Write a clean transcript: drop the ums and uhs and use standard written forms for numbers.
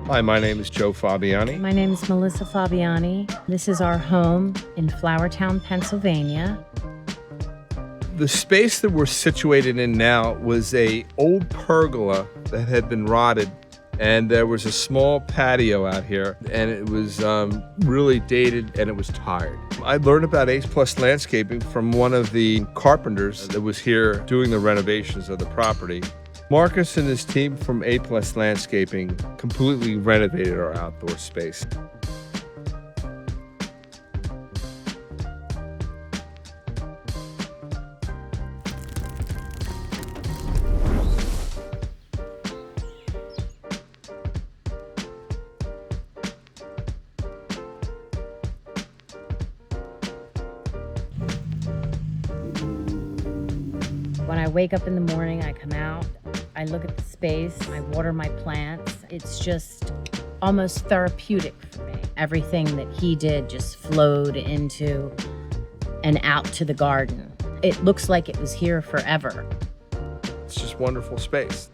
Hi, my name is Joe Fabiani. My name is Melissa Fabiani. This is our home in Flourtown, Pennsylvania. The space that we're situated in now was a old pergola that had been rotted, and there was a small patio out here, and it was really dated and it was tired. I learned about A+ landscaping from one of the carpenters that was here doing the renovations of the property. Marcus and his team from A+ Landscaping completely renovated our outdoor space. When I wake up in the morning, I come out, I look at the space, I water my plants. It's just almost therapeutic for me. Everything that he did just flowed into and out to the garden. It looks like it was here forever. It's just wonderful space.